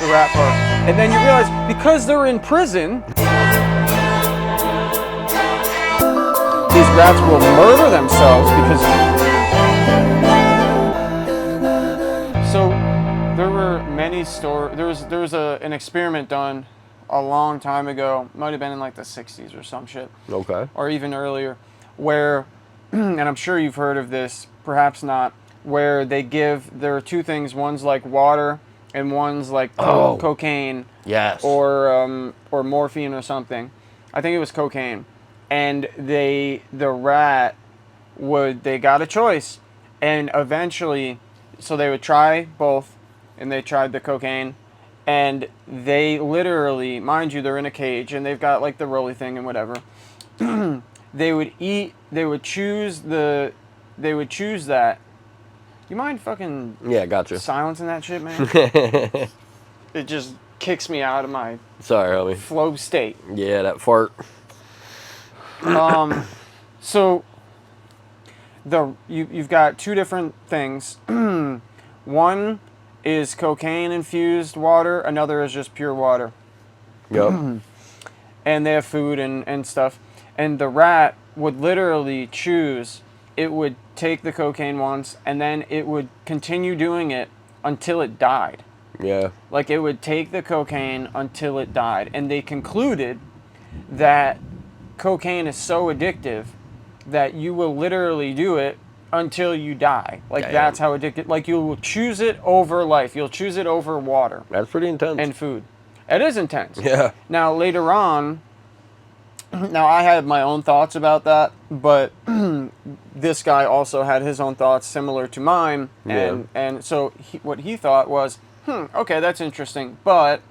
rat part. And then you realize, because they're in prison, these rats will murder themselves because... So there were many there was an experiment done a long time ago, might have been in like the 60s or some shit. Okay. Or even earlier, where, and I'm sure you've heard of this, perhaps not, where there are two things, one's like water and one's like cocaine. Yes. Or morphine or something. I think it was cocaine. And the rat they got a choice, and eventually, so they would try both, and they tried the cocaine, and they literally, mind you, they're in a cage, and they've got like the rolly thing and whatever. They would choose that. You mind fucking gotcha. silencing that shit, man? It just kicks me out of my flow state. Yeah, that fart. So you've got two different things. One is cocaine infused water, another is just pure water. Yep. And they have food and stuff. And the rat would literally choose, it would take the cocaine once, and then it would continue doing it until it died. Yeah. Like, it would take the cocaine until it died. And they concluded that cocaine is so addictive that you will literally do it until you die. Like, that's how addicted. Like, you will choose it over life. You'll choose it over water. That's pretty intense. And food. It is intense. Yeah. Now, later on, I had my own thoughts about that, but this guy also had his own thoughts similar to mine. And so what he thought was, okay, that's interesting, but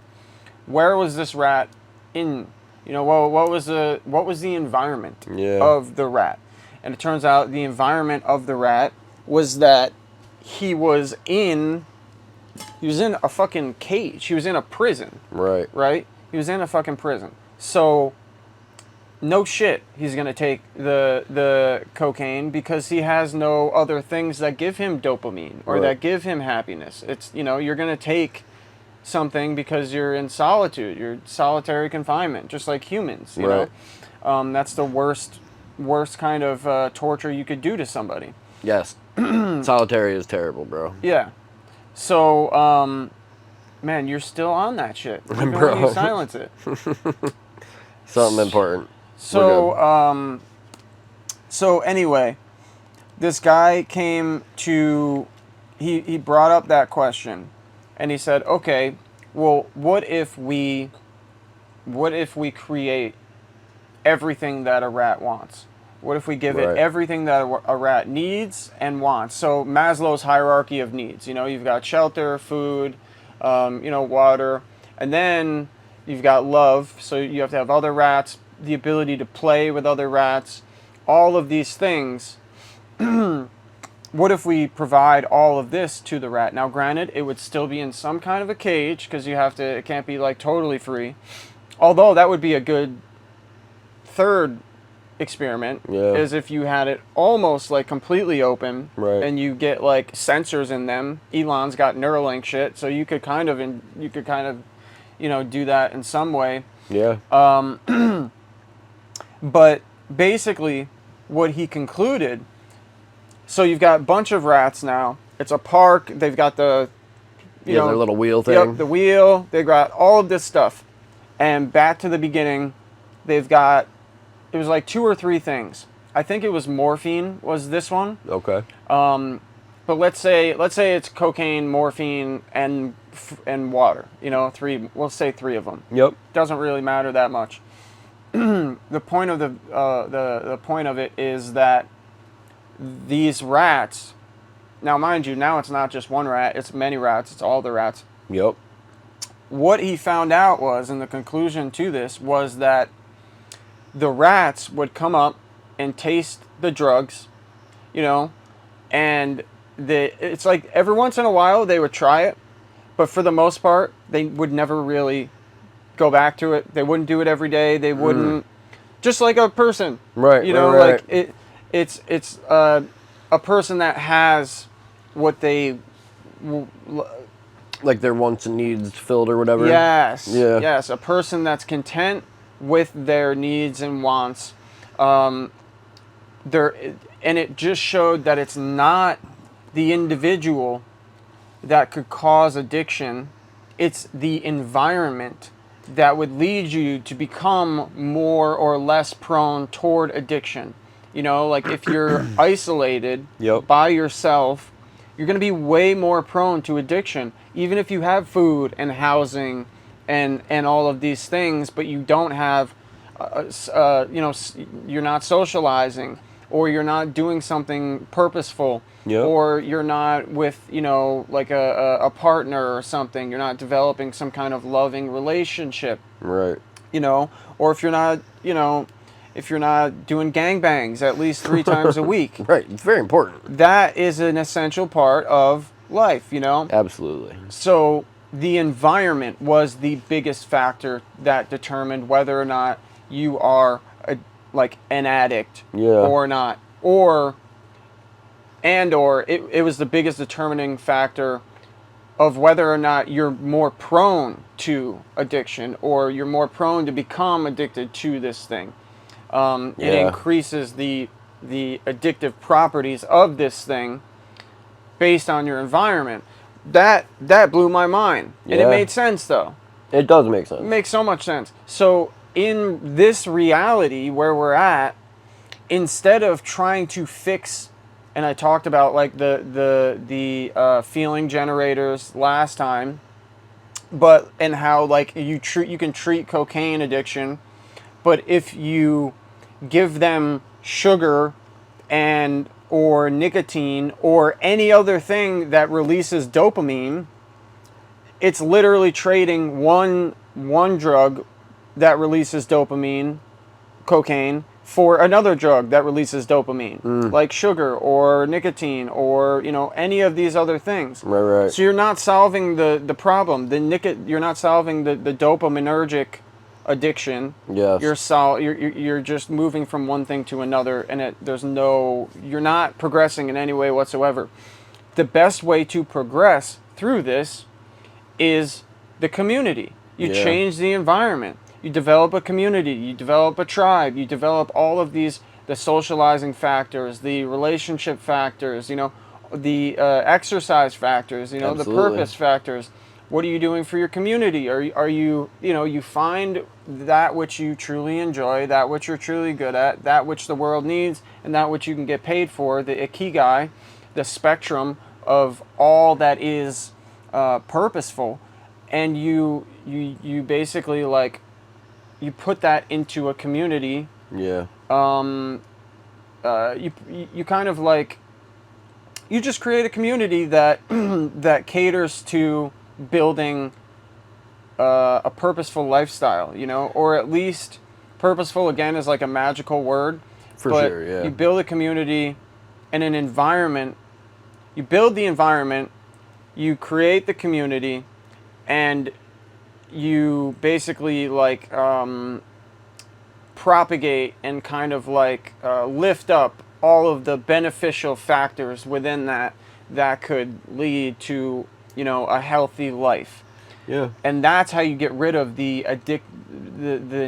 where was this rat in? You know, what was the environment of the rat? And it turns out the environment of the rat was that he was in a fucking cage. He was in a prison. Right. Right? He was in a fucking prison. So, no shit, he's going to take the cocaine because he has no other things that give him dopamine or that give him happiness. It's, you're going to take something because you're in solitude. You're solitary confinement, just like humans, you know? That's the worst kind of torture you could do to somebody. Yes. Solitary is terrible, bro. Yeah. So, man, you're still on that shit. Even when you silence it. Something important. So, so anyway, this guy came to, he brought up that question, and he said, okay, well, what if we create everything that a rat wants? What if we give it everything that a rat needs and wants? So Maslow's hierarchy of needs, you've got shelter, food, water, and then you've got love. So you have to have other rats, the ability to play with other rats, all of these things. What if we provide all of this to the rat? Now, granted, it would still be in some kind of a cage because it can't be like totally free. Although that would be a good third experiment, is if you had it almost like completely open, and you get like sensors in them. Elon's got Neuralink shit, so you could kind of do that in some way. Yeah. But basically, what he concluded. So you've got a bunch of rats now. It's a park. They've got their little wheel thing. Yep, the wheel. They've got all of this stuff. And back to the beginning, they've got, it was like 2 or 3 things. I think it was morphine was this one. Okay. But let's say it's cocaine, morphine, and water. We'll say 3 of them. Yep. Doesn't really matter that much. The point of the point of it is that these rats, now mind you, now it's not just one rat, it's many rats, it's all the rats. Yep. What he found out was, and the conclusion to this was that the rats would come up and taste the drugs, and it's like every once in a while they would try it, but for the most part they would never really go back to it. They wouldn't do it every day. They wouldn't, just like a person, right? Like it's a person that has what they Like their wants and needs filled or whatever. Yes. Yeah. Yes. A person that's content with their needs and wants. And it just showed that it's not the individual that could cause addiction. It's the environment that would lead you to become more or less prone toward addiction. You know, like if you're isolated by yourself, you're going to be way more prone to addiction, even if you have food and housing and all of these things, but you don't have, you're not socializing, or you're not doing something purposeful, or you're not with, like a partner or something. You're not developing some kind of loving relationship. Right. Or if you're not, if you're not doing gangbangs at least 3 times a week. Right. It's very important. That is an essential part of life, Absolutely. So the environment was the biggest factor that determined whether or not you are an addict or not, or it was the biggest determining factor of whether or not you're more prone to addiction, or you're more prone to become addicted to this thing. It increases the addictive properties of this thing based on your environment. That blew my mind, and it made sense though. It does make sense. It makes so much sense. So in this reality where we're at, instead of trying to fix, and I talked about like the feeling generators last time, and how like you can treat cocaine addiction, but if you give them sugar or nicotine or any other thing that releases dopamine, it's literally trading one drug that releases dopamine, cocaine, for another drug that releases dopamine, like sugar or nicotine or any of these other things. Right. So you're not solving the problem. You're not solving the dopaminergic addiction. Yes. You're just moving from one thing to another, and you're not progressing in any way whatsoever. The best way to progress through this is the community. You change the environment. You develop a community, you develop a tribe, you develop all of these, the socializing factors, the relationship factors, the exercise factors, the purpose factors. What are you doing for your community? Are you, you find that which you truly enjoy, that which you're truly good at, that which the world needs, and that which you can get paid for, the ikigai, the spectrum of all that is purposeful, and you basically you put that into a community. You kind of you just create a community that that caters to building a purposeful lifestyle, or at least purposeful again is like a magical word. For sure, yeah. You build a community and an environment. You build the environment, you create the community, and you basically propagate and kind of lift up all of the beneficial factors within that could lead to a healthy life. Yeah. And that's how you get rid of the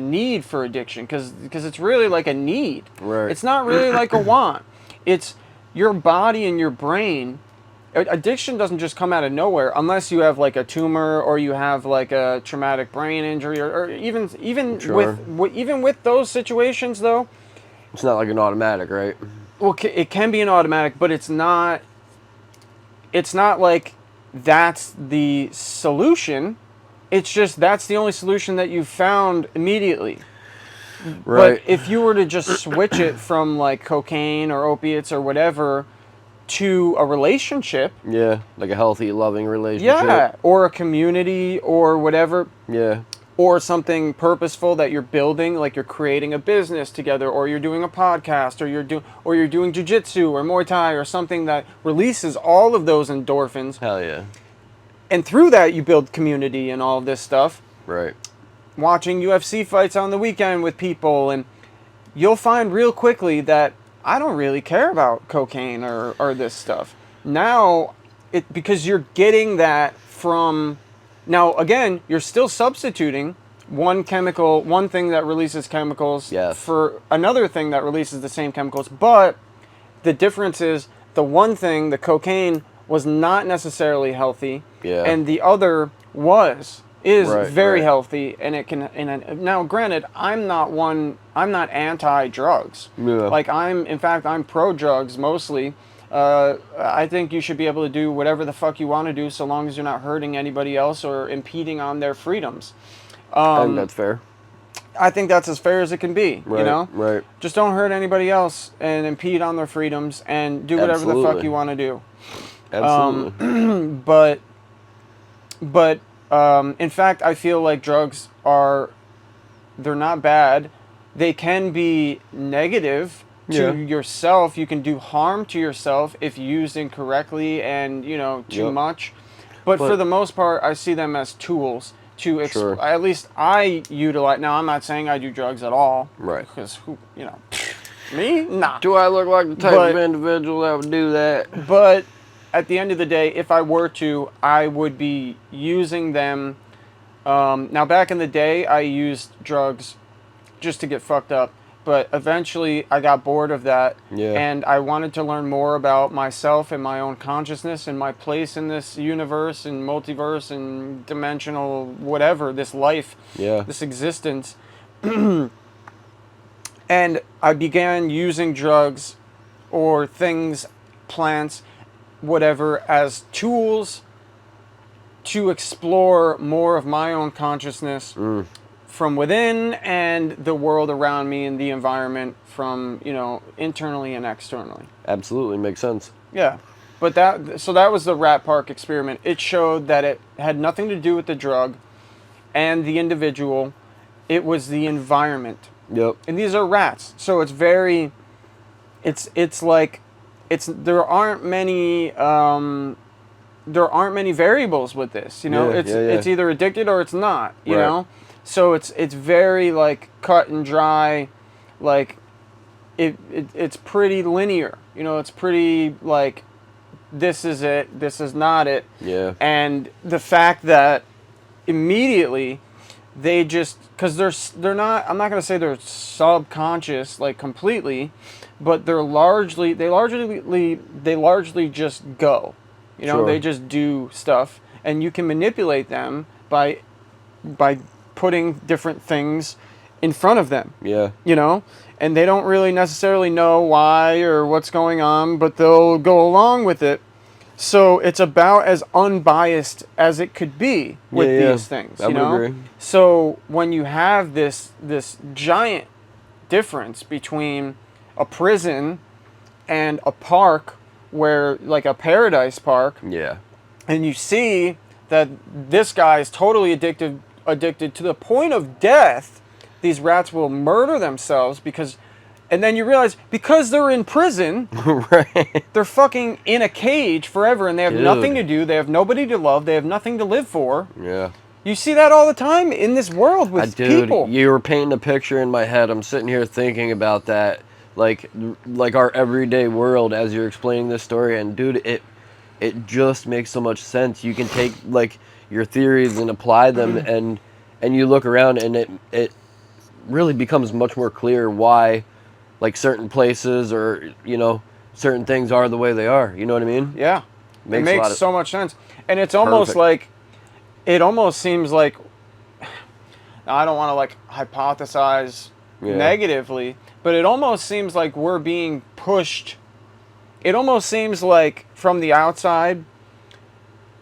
need for addiction, because it's really like a need. Right. It's not really like a want. It's your body and your brain. Addiction doesn't just come out of nowhere unless you have like a tumor or you have like a traumatic brain injury, or even Sure. with those situations though. It's not like an automatic, right? Well, it can be an automatic, but it's not like that's the solution. It's just that's the only solution that you found immediately. Right. But if you were to just switch it from like cocaine or opiates or whatever to a relationship. Yeah, like a healthy, loving relationship. Yeah, or a community or whatever. Yeah. Or something purposeful that you're building, like you're creating a business together, or you're doing a podcast, or you're doing jiu-jitsu or Muay Thai or something that releases all of those endorphins. Hell yeah. And through that you build community and all of this stuff. Right. Watching UFC fights on the weekend with people, and you'll find real quickly that I don't really care about cocaine or this stuff. Now, because you're getting that from, now again, you're still substituting one thing that releases chemicals for another thing that releases the same chemicals, but the difference is the one thing, the cocaine, was not necessarily healthy, and the other is very healthy, and it can. Now, granted, I'm not anti-drugs. Like in fact, I'm pro-drugs mostly. I think you should be able to do whatever the fuck you want to do, so long as you're not hurting anybody else or impeding on their freedoms. I think that's fair. I think that's as fair as it can be, you know? Right. Just don't hurt anybody else and impede on their freedoms and do whatever the fuck you want to do. Absolutely. But in fact, I feel like drugs they're not bad. They can be negative to yourself. You can do harm to yourself if used incorrectly and, too much. But for the most part, I see them as tools to at least I utilize. Now, I'm not saying I do drugs at all. Right. Because, me? Nah. Do I look like the type of individual that would do that? But at the end of the day, if I were to, I would be using them. Now, back in the day, I used drugs just to get fucked up. But eventually, I got bored of that. And I wanted to learn more about myself and my own consciousness and my place in this universe and multiverse and dimensional whatever, this life, this existence. And I began using drugs or things, plants, whatever, as tools to explore more of my own consciousness from within and the world around me and the environment from, internally and externally. Absolutely, makes sense. Yeah. But that was the Rat Park experiment. It showed that it had nothing to do with the drug and the individual. It was the environment. Yep. And these are rats. So it's there aren't many variables with this, it's either addicted or it's not, you know? So it's very like cut and dry, like it's pretty linear, it's pretty like this is it, this is not it. Yeah. And the fact that immediately they just, because they're not, I'm not going to say they're subconscious like completely, but they largely just go, they just do stuff, and you can manipulate them by putting different things in front of them. Yeah. And they don't really necessarily know why or what's going on, but they'll go along with it. So it's about as unbiased as it could be with these things, I would agree. So when you have this giant difference between a prison and a park, where like a paradise park, and you see that this guy is totally addicted to the point of death, these rats will murder themselves and then you realize because they're in prison, they're fucking in a cage forever, and they have nothing to do, they have nobody to love, they have nothing to live for. Yeah. You see that all the time in this world with people. You were painting a picture in my head. I'm sitting here thinking about that, like our everyday world as you're explaining this story, and dude, it just makes so much sense. You can take like your theories and apply them, and you look around, and it really becomes much more clear why like certain places or certain things are the way they are. You know what I mean? Yeah. It makes so much sense. And it's almost like, it almost seems like, I don't want to like hypothesize negatively, but it almost seems like we're being pushed. It almost seems like from the outside,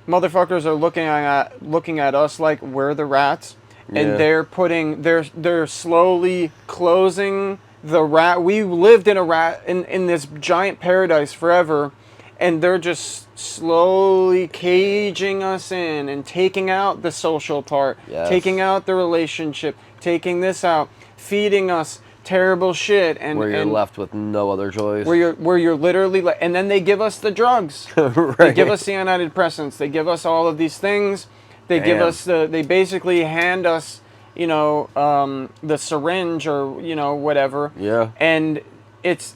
motherfuckers are looking at us like we're the rats, and they're slowly closing the rat. We lived in this giant paradise forever, and they're just slowly caging us in and taking out the social part, taking out the relationship, taking this out, feeding us terrible shit, and where you're left with no other choice. Where you're literally and then they give us the drugs. They give us the antidepressants. They give us all of these things. They give us they basically hand us, the syringe or whatever. Yeah. And it's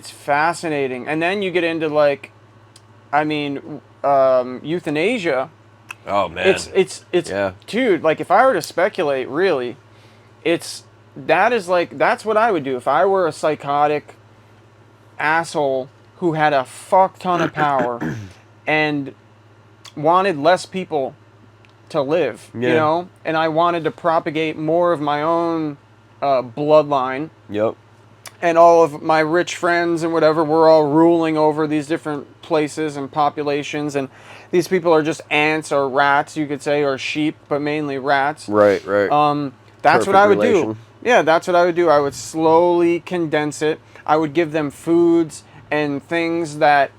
fascinating. And then you get into like, euthanasia. Oh man. It's Yeah. dude, like if I were to speculate, really, that's what I would do if I were a psychotic asshole who had a fuck ton of power and wanted less people to live, Yeah. you know, and I wanted to propagate more of my own bloodline. Yep. And all of my rich friends and whatever were all ruling over these different places and populations, and these people are just ants or rats, you could say, or sheep, but mainly rats. Right. That's what Perfect I would relation. do. Yeah, that's what I would do. I would slowly condense it. I would give them foods and things that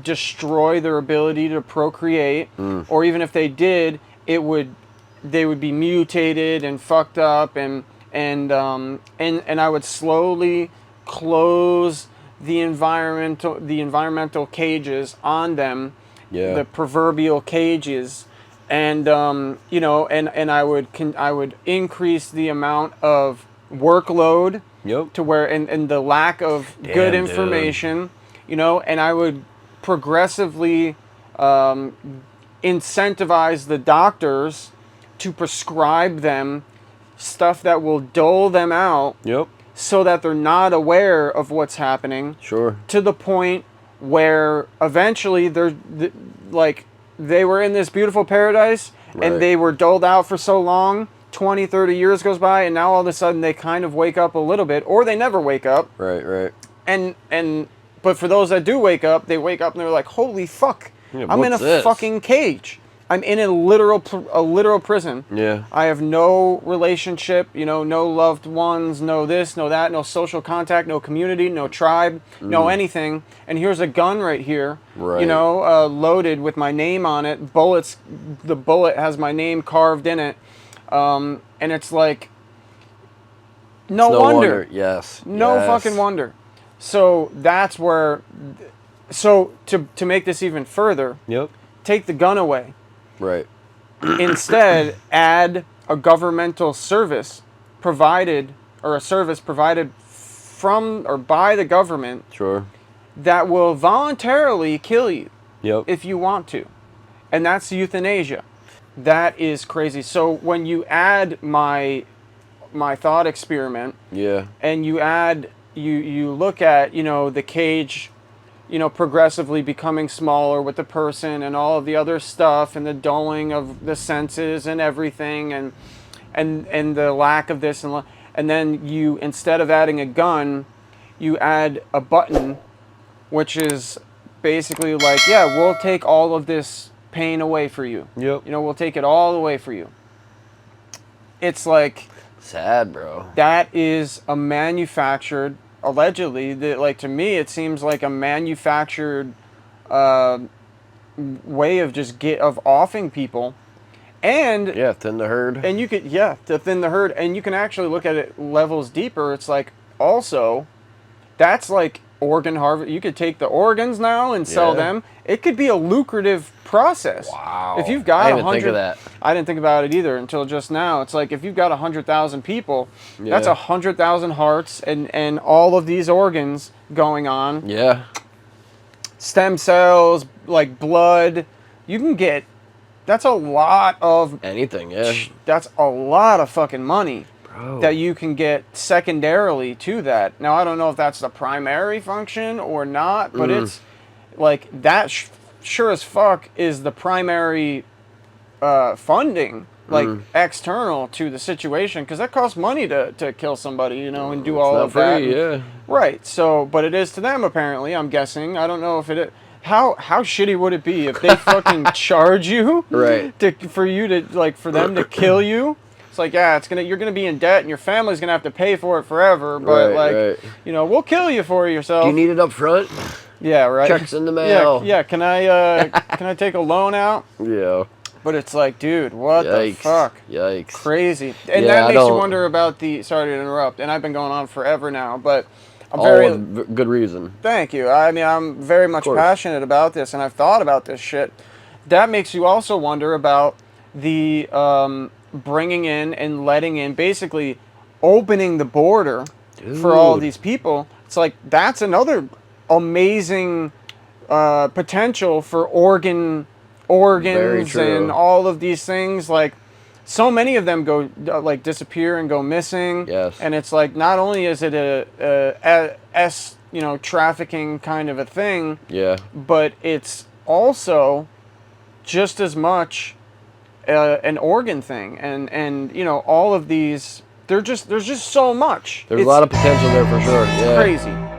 destroy their ability to procreate, or even if they did, they would be mutated and fucked up, and I would slowly close the environmental cages on them, Yeah. the proverbial cages, and you know, and I would increase the amount of workload. Yep. To where and the lack of good Damn, information, you know, and I would progressively incentivize the doctors to prescribe them stuff that will dull them out. Yep. So that they're not aware of what's happening. Sure. To the point where eventually like they were in this beautiful paradise, Right. and they were dulled out for so long, 20, 30 years goes by, and now all of a sudden they kind of wake up a little bit, or they never wake up. Right. But for those that do wake up, they wake up and they're like, holy fuck, Yeah, I'm in a what's this? fucking cage. I'm in a literal prison. Yeah. I have no relationship, you know, no loved ones, no this, no that, no social contact, no community, no tribe, no anything. And here's a gun right here, Right. you know, loaded with my name on it. Bullets, the bullet has my name carved in it. And it's like, no wonder. Yes. No Yes. fucking wonder. So that's where, so to make this even further, Yep. take the gun away. Right. Instead, add a governmental service provided, or a service provided from or by the government Sure. that will voluntarily kill you Yep. if you want to. And that's euthanasia. That is crazy. So when you add my thought experiment, Yeah. and you add, you look at, you know, the cage, you know, progressively becoming smaller with the person and all of the other stuff, and the dulling of the senses and everything, and the lack of this, and then you, instead of adding a gun, you add a button, which is basically like, yeah, we'll take all of this pain away for you. Yep. You know, we'll take it all away for you. It's like, Sad, bro. that is a manufactured, allegedly, like, to me it seems like a manufactured way of of offing people, and Yeah, thin the herd. and you could, yeah, to thin the herd, and you can actually look at it levels deeper. It's like, also, that's like organ harvest. You could take the organs now and sell Yeah. them. It could be a lucrative process. Wow. If you've got I didn't even think of 100, that. I didn't think about it either until just now. It's like, if you've got 100,000 people, that's Yeah. 100,000 hearts and all of these organs going on. Yeah. Stem cells, like blood. You can get. That's a lot of. Anything, yeah. That's a lot of fucking money. Bro. That you can get secondarily to that. Now, I don't know if that's the primary function or not, but it's like that sure as fuck is the primary funding, like external to the situation, because that costs money to kill somebody, you know, and do all It's not of that. free, yeah. Right. So, but it is to them apparently. I'm guessing. I don't know if it is. How shitty would it be if they fucking charge you Right. for you to, like, for them to kill you? It's like, yeah, you're gonna be in debt, and your family's gonna have to pay for it forever. But Right. you know, we'll kill you for yourself. Do you need it up front? Yeah, right. Checks in the mail. Yeah. Can I take a loan out? Yeah. But it's like, dude, what the Yikes. fuck? Yikes. Crazy. And Yeah, that I makes you don't- wonder about the. Sorry to interrupt. And I've been going on forever now, but I'm All very. with good reason. Thank you. I mean, I'm very much course. passionate about this, and I've thought about this shit. That makes you also wonder about the bringing in and letting in, basically opening the border for all Dude. these people. It's like, that's another amazing potential for organ organs and all of these things. Like, so many of them go like disappear and go missing. Yes. And it's like, not only is it you know, trafficking kind of a thing. Yeah. But it's also just as much an organ thing, and you know, all of these. There's just so much. There's a lot of potential there for sure. Yeah. Crazy.